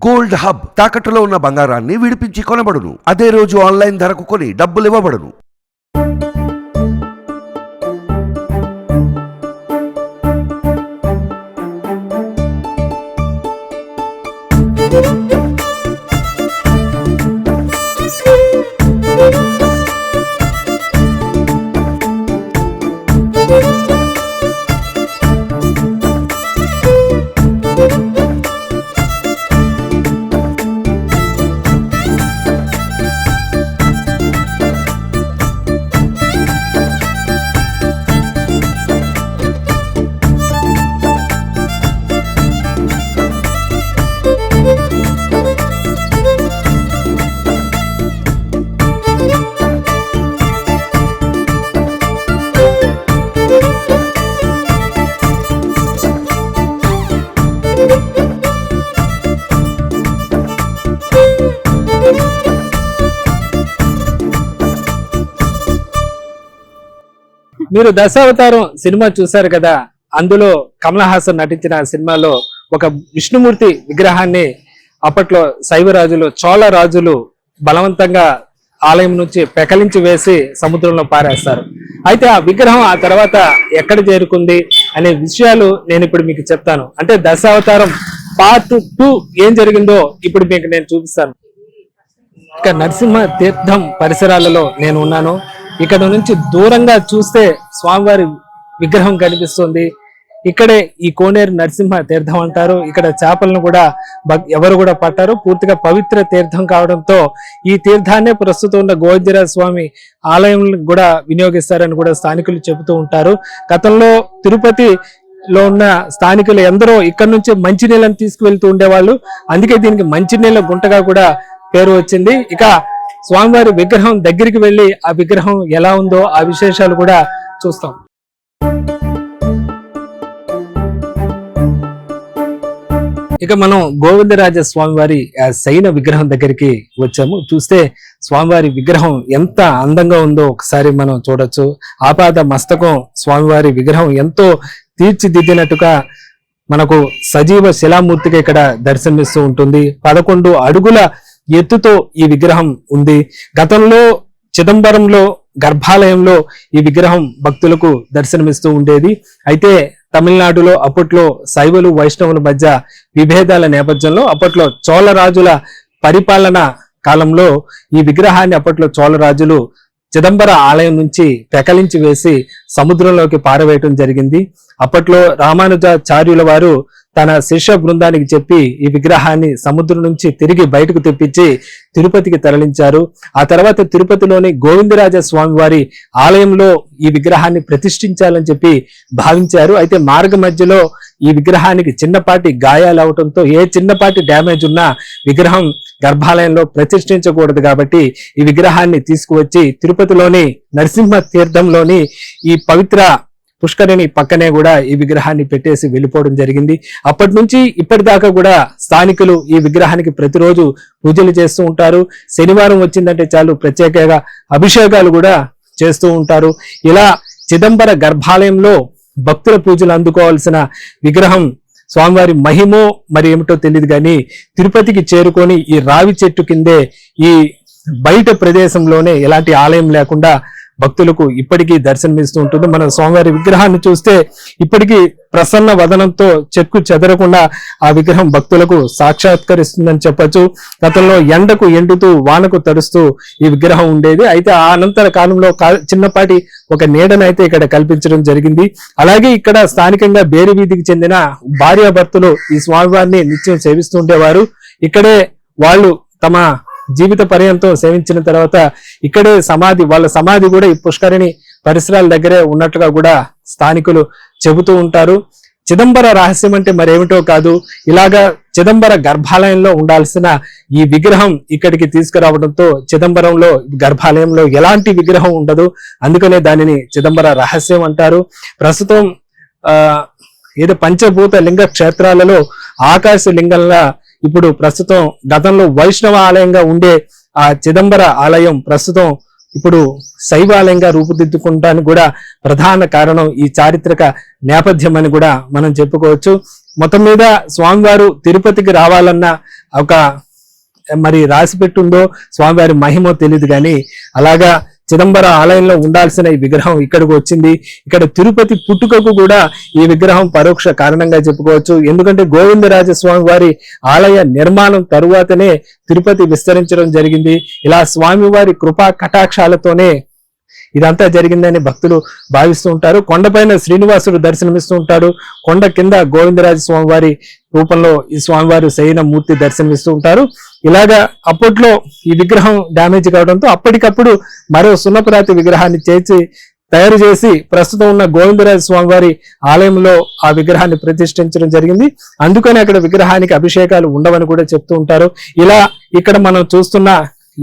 Gold hub తాకట్టులో ఉన్న బంగారాన్ని విడిపించి కొనబడును. అదే రోజు ఆన్లైన్ ధరకు కొని డబ్బులు ఇవ్వబడును. మీరు దశావతారం సినిమా చూశారు కదా. అందులో కమల్ హాసన్ నటించిన సినిమాలో ఒక విష్ణుమూర్తి విగ్రహాన్ని అప్పట్లో శైవరాజులు చోళ రాజులు బలవంతంగా ఆలయం నుంచి పెకలించి వేసి సముద్రంలో పారేస్తారు. అయితే ఆ విగ్రహం ఆ తర్వాత ఎక్కడ చేరుకుంది అనే విషయాలు నేను ఇప్పుడు మీకు చెప్తాను. అంటే దశావతారం పార్ట్ 2 ఏం జరిగిందో ఇప్పుడు మీకు నేను చూపిస్తాను. ఇక నరసింహ తీర్థం పరిసరాలలో నేను ఉన్నాను. ఇక్కడ నుంచి దూరంగా చూస్తే స్వామివారి విగ్రహం కనిపిస్తుంది. ఇక్కడే ఈ కోనేరు నరసింహ తీర్థం అంటారు. ఇక్కడ చేపలను కూడా ఎవరు కూడా పట్టారు. పూర్తిగా పవిత్ర తీర్థం కావడంతో ఈ తీర్థాన్నే ప్రస్తుతం ఉన్న గోవిందరాజ స్వామి ఆలయం కూడా వినియోగిస్తారని కూడా స్థానికులు చెబుతూ ఉంటారు. గతంలో తిరుపతిలో ఉన్న స్థానికులు ఎందరో ఇక్కడ నుంచి మంచినీళ్ళని తీసుకువెళ్తూ ఉండేవాళ్ళు. అందుకే దీనికి మంచినీళ్ళ గుంటగా కూడా పేరు వచ్చింది. ఇక స్వామివారి విగ్రహం దగ్గరికి వెళ్లి ఆ విగ్రహం ఎలా ఉందో ఆ విశేషాలు కూడా చూస్తాం. ఇక మనం గోవిందరాజ స్వామివారి శయన విగ్రహం దగ్గరికి వచ్చాము. చూస్తే స్వామివారి విగ్రహం ఎంత అందంగా ఉందో ఒకసారి మనం చూడొచ్చు. ఆపాద మస్తకం స్వామివారి విగ్రహం ఎంతో తీర్చిదిద్దినట్టుగా మనకు సజీవ శిలామూర్తిగా ఇక్కడ దర్శనమిస్తూ ఉంటుంది. 11 అడుగుల ఎత్తుతో ఈ విగ్రహం ఉంది. గతంలో చిదంబరంలో గర్భాలయంలో ఈ విగ్రహం భక్తులకు దర్శనమిస్తూ ఉండేది. అయితే తమిళనాడులో అప్పట్లో శైవులు వైష్ణవుల మధ్య విభేదాల నేపథ్యంలో అప్పట్లో చోళరాజుల పరిపాలన కాలంలో ఈ విగ్రహాన్ని అప్పట్లో చోళరాజులు చిదంబర ఆలయం నుంచి పెకలించి వేసి సముద్రంలోకి పారవేయటం జరిగింది. అప్పట్లో రామానుజాచార్యుల వారు తన శిష్య బృందానికి చెప్పి ఈ విగ్రహాన్ని సముద్రం నుంచి తిరిగి బయటకు తెప్పించి తిరుపతికి తరలించారు. ఆ తర్వాత తిరుపతిలోని గోవిందరాజ స్వామి వారి ఆలయంలో ఈ విగ్రహాన్ని ప్రతిష్ఠించాలని చెప్పి భావించారు. అయితే మార్గ మధ్యలో ఈ విగ్రహానికి చిన్నపాటి గాయాలు అవటంతో ఏ చిన్నపాటి డ్యామేజ్ ఉన్నా విగ్రహం గర్భాలయంలో ప్రతిష్ఠించకూడదు కాబట్టి ఈ విగ్రహాన్ని తీసుకువచ్చి తిరుపతిలోని నరసింహ తీర్థంలోని ఈ పవిత్ర పుష్కరిణి పక్కనే కూడా ఈ విగ్రహాన్ని పెట్టేసి వెళ్ళిపోవడం జరిగింది. అప్పటి నుంచి ఇప్పటిదాకా కూడా స్థానికులు ఈ విగ్రహానికి ప్రతిరోజు పూజలు చేస్తూ ఉంటారు. శనివారం వచ్చిందంటే చాలు ప్రత్యేకంగా అభిషేకాలు కూడా చేస్తూ ఉంటారు. ఇలా చిదంబర గర్భాలయంలో భక్తుల పూజలు అందుకోవాల్సిన విగ్రహం స్వామివారి మహిమో మరి ఏమిటో తెలియదు కానీ తిరుపతికి చేరుకొని ఈ రావి చెట్టు కిందే ఈ బయట ప్రదేశంలోనే ఎలాంటి ఆలయం లేకుండా భక్తులకు ఇప్పటికీ దర్శనమిస్తూ ఉంటుంది. మన స్వామివారి విగ్రహాన్ని చూస్తే ఇప్పటికీ ప్రసన్న వదనంతో చెక్కు చెదరకుండా ఆ విగ్రహం భక్తులకు సాక్షాత్కరిస్తుందని చెప్పొచ్చు. గతంలో ఎండకు ఎండుతూ వానకు తడుస్తూ ఈ విగ్రహం ఉండేది. అయితే ఆ అనంతర కాలంలో చిన్నపాటి ఒక నీడనైతే ఇక్కడ కల్పించడం జరిగింది. అలాగే ఇక్కడ స్థానికంగా బేరి వీధికి చెందిన భార్యాభర్తలు ఈ స్వామివారిని నిత్యం సేవిస్తూ ఉండేవారు. ఇక్కడే వాళ్ళు తమ జీవిత పర్యంతం సేవించిన తర్వాత ఇక్కడే వాళ్ళ సమాధి కూడా ఈ పుష్కరిణి పరిసరాల దగ్గరే ఉన్నట్లుగా కూడా స్థానికులు చెబుతూ ఉంటారు. చిదంబర రహస్యం అంటే మరేమిటో కాదు, ఇలాగా చిదంబర గర్భాలయంలో ఉండాల్సిన ఈ విగ్రహం ఇక్కడికి తీసుకురావడంతో చిదంబరంలో గర్భాలయంలో ఎలాంటి విగ్రహం ఉండదు. అందుకనే దానిని చిదంబర రహస్యం అంటారు. ప్రస్తుతం ఏదో పంచభూత లింగ క్షేత్రాలలో ఆకాశ లింగంలా ఇప్పుడు ప్రస్తుతం గతంలో వైష్ణవ ఆలయంగా ఉండే ఆ చిదంబర ఆలయం ప్రస్తుతం ఇప్పుడు శైవాలయంగా రూపుదిద్దుకుంటానికి కూడా ప్రధాన కారణం ఈ చారిత్రక నేపథ్యం అని కూడా మనం చెప్పుకోవచ్చు. మొత్తం మీద స్వామివారు తిరుపతికి రావాలన్నా ఒక మరి రాసి పెట్టుందో స్వామివారి మహిమో తెలియదు కానీ అలాగా చిదంబర ఆలయంలో ఉండాల్సిన ఈ విగ్రహం ఇక్కడికి వచ్చింది. ఇక్కడ తిరుపతి పుట్టుకకు కూడా ఈ విగ్రహం పరోక్ష కారణంగా చెప్పుకోవచ్చు. ఎందుకంటే గోవిందరాజస్వామి వారి ఆలయ నిర్మాణం తరువాతనే తిరుపతి విస్తరించడం జరిగింది. ఇలా స్వామివారి కృపా కటాక్షాలతోనే ఇదంతా జరిగిందని భక్తులు భావిస్తూ ఉంటారు. కొండపైన శ్రీనివాసుడు దర్శనమిస్తూ ఉంటాడు, కొండ కింద గోవిందరాజ స్వామి వారి రూపంలో ఈ స్వామివారి శయన మూర్తి దర్శనమిస్తూ ఉంటారు. ఇలాగా అప్పట్లో ఈ విగ్రహం డ్యామేజ్ కావడంతో అప్పటికప్పుడు మరో సున్నపరాతి విగ్రహాన్ని తయారు చేసి ప్రస్తుతం ఉన్న గోవిందరాజ స్వామి వారి ఆలయంలో ఆ విగ్రహాన్ని ప్రతిష్ఠించడం జరిగింది. అందుకని అక్కడ విగ్రహానికి అభిషేకాలు ఉండవని కూడా చెప్తూ ఉంటారు. ఇలా ఇక్కడ మనం చూస్తున్న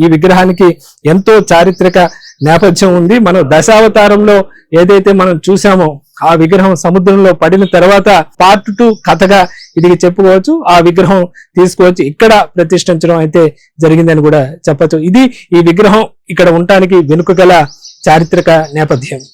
ఈ విగ్రహానికి ఎంతో చారిత్రక నేపథ్యం ఉంది. మనం దశావతారంలో ఏదైతే మనం చూసామో ఆ విగ్రహం సముద్రంలో పడిన తర్వాత పార్ట్ 2 కథగా ఇది చెప్పుకోవచ్చు. ఆ విగ్రహం తీసుకువచ్చి ఇక్కడ ప్రతిష్ఠించడం అయితే జరిగిందని కూడా చెప్పచ్చు. ఇది ఈ విగ్రహం ఇక్కడ ఉండటానికి వెనుక గల చారిత్రక నేపథ్యం.